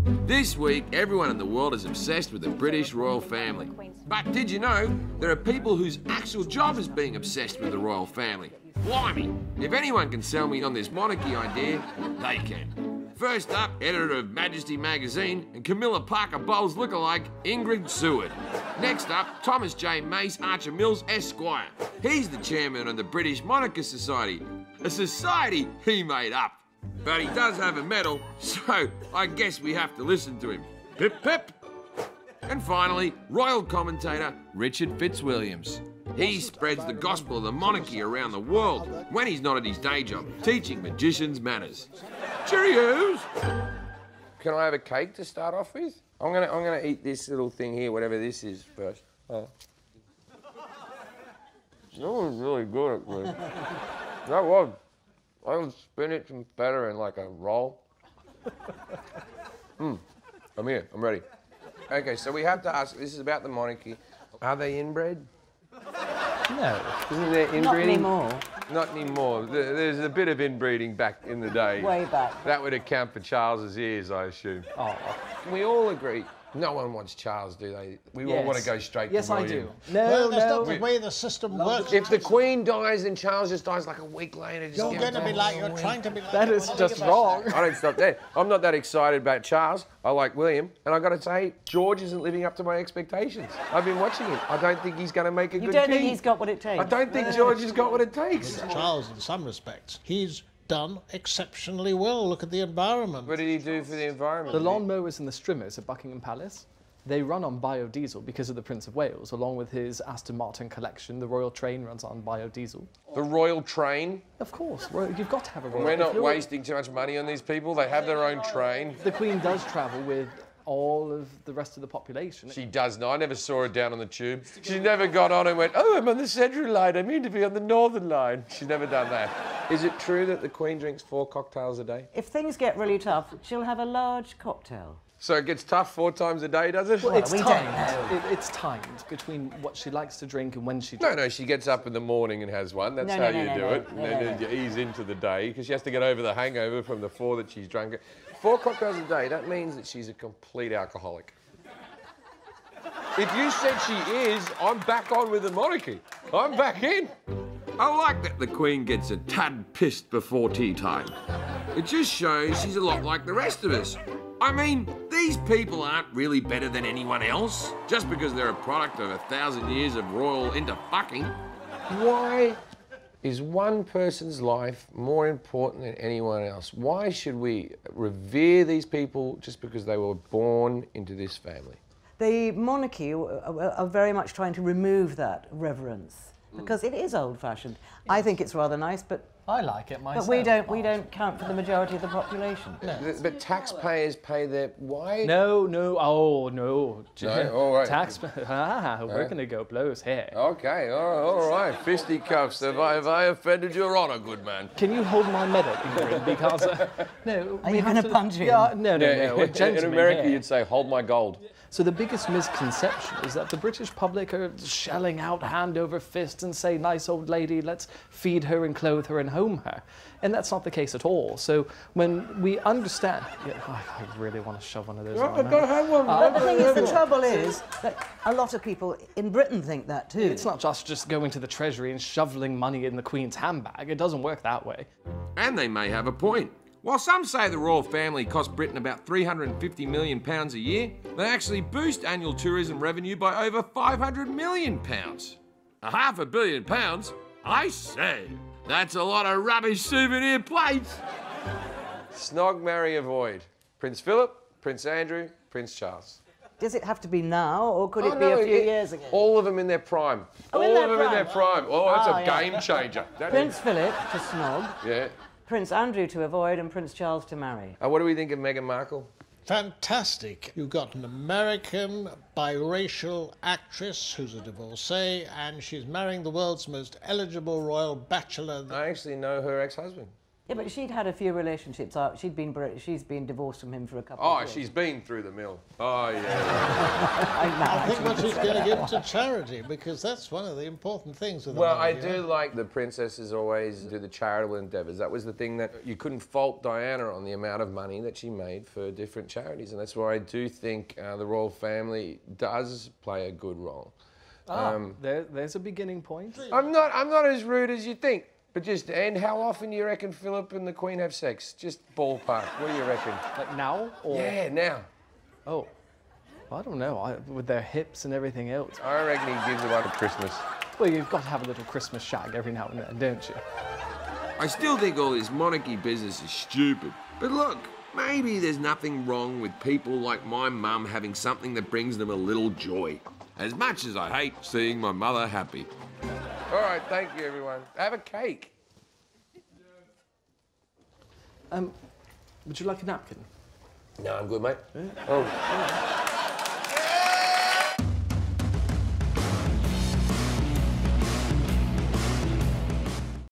This week, everyone in the world is obsessed with the British royal family. But did you know there are people whose actual job is being obsessed with the royal family? Blimey, if anyone can sell me on this monarchy idea, they can. First up, editor of Majesty magazine and Camilla Parker Bowles lookalike, Ingrid Seward. Next up, Thomas J. Mace Archer Mills Esquire. He's the chairman of the British Monarchist Society, a society he made up. But he does have a medal, so I guess we have to listen to him. Pip pip. And finally, royal commentator Richard Fitzwilliams. He spreads the gospel of the monarchy around the world when he's not at his day job, teaching magicians manners. Cheerios! Can I have a cake to start off with? I'm gonna eat this little thing here, whatever this is, first. Oh. That was really good, actually. That was. I was spinach and feta in like a roll. I'm here, I'm ready. Okay, so we have to ask, this is about the monarchy. Are they inbred? No. Isn't there inbreeding? Not anymore. Not anymore. There's a bit of inbreeding back in the day. Way back. That would account for Charles's ears, I assume. Oh. We all agree. No one wants Charles, do they? We all want to go straight to William. Yes, I do. No, well, that's no. not the way the system works. If the Queen dies and Charles just dies like a week later... You're going to be like, you're trying to be like... That is just wrong. I don't stop there. I'm not that excited about Charles. I like William. And I've got to say, George isn't living up to my expectations. I've been watching him. I don't think he's going to make a good king. You don't think he's got what it takes? I don't think George has got what it takes. Charles, in some respects, he's done exceptionally well. Look at the environment. What did he do for the environment? The lawnmowers and the strimmers at Buckingham Palace, they run on biodiesel because of the Prince of Wales, along with his Aston Martin collection. The Royal Train runs on biodiesel. The Royal Train? Of course, you've got to have a royal. We're not wasting too much money on these people. They have their own train. The Queen does travel with all of the rest of the population. She does not. I never saw her down on the tube. She never got on and went, oh, I'm on the Central line. I mean to be on the Northern line. She's never done that. Is it true that the Queen drinks 4 cocktails a day? If things get really tough, she'll have a large cocktail. So it gets tough 4 times a day, does it? Well, it's we timed. don't know. It's timed between what she likes to drink and when she drinks. No, she gets up in the morning and has one. That's how you do it. And then you ease into the day because she has to get over the hangover from the 4 that she's drunk. 4 cocktails a day, that means that she's a complete alcoholic. If you said she is, I'm back on with the monarchy. I'm back in. I like that the Queen gets a tad pissed before tea time. It just shows she's a lot like the rest of us. I mean, these people aren't really better than anyone else just because they're a product of 1,000 years of royal interfucking. Why is one person's life more important than anyone else? Why should we revere these people just because they were born into this family? The monarchy are very much trying to remove that reverence because it is old-fashioned. I think it's rather nice, but I like it myself. But we don't count for the majority of the population. No. But taxpayers pay their... Why? No, oh, no. No? All right. We're going to go blows here. Okay, all right. Fisticuffs. Have I offended your honour, good man? Can you hold my medal, Ingrid? Because, no... Are you going to punch him? Yeah, no. In America, you'd say, hold my gold. So the biggest misconception is that the British public are shelling out hand over fist and say, nice old lady, let's feed her and clothe her and home her. And that's not the case at all. So when we understand... Yeah, I really want to shove one of those on my mouth. Go have one. But the thing is, the trouble is that a lot of people in Britain think that too. It's not just going to the Treasury and shoveling money in the Queen's handbag. It doesn't work that way. And they may have a point. While some say the royal family cost Britain about £350 million a year, they actually boost annual tourism revenue by over £500 million. £500 million? I say, that's a lot of rubbish souvenir plates. Snog, marry, avoid. Prince Philip, Prince Andrew, Prince Charles. Does it have to be now, or could it be a few years ago? All of them in their prime. Oh, all of them in their prime. Oh, that's a game changer. Prince Philip to snog. Yeah. Prince Andrew to avoid and Prince Charles to marry. What do we think of Meghan Markle? Fantastic. You've got an American biracial actress who's a divorcee, and she's marrying the world's most eligible royal bachelor. I actually know her ex-husband. Yeah, but she'd had a few relationships. She's been divorced from him for a couple of years. Oh, she's been through the mill. Oh, yeah. I think what she's going to give to charity, because that's one of the important things with the Well, money, I do like the princesses always do the charitable endeavours. That was the thing that you couldn't fault Diana on, the amount of money that she made for different charities, and that's why I do think the royal family does play a good role. There's a beginning point. I'm not as rude as you think. But and how often do you reckon Philip and the Queen have sex? Just ballpark. What do you reckon? Like now? Or... Yeah, now. Oh, I don't know. With their hips and everything else. I reckon he gives it one at Christmas. Well, you've got to have a little Christmas shag every now and then, don't you? I still think all this monarchy business is stupid. But look, maybe there's nothing wrong with people like my mum having something that brings them a little joy. As much as I hate seeing my mother happy. All right, thank you, everyone. Have a cake. Would you like a napkin? No, I'm good, mate. Yeah. Oh.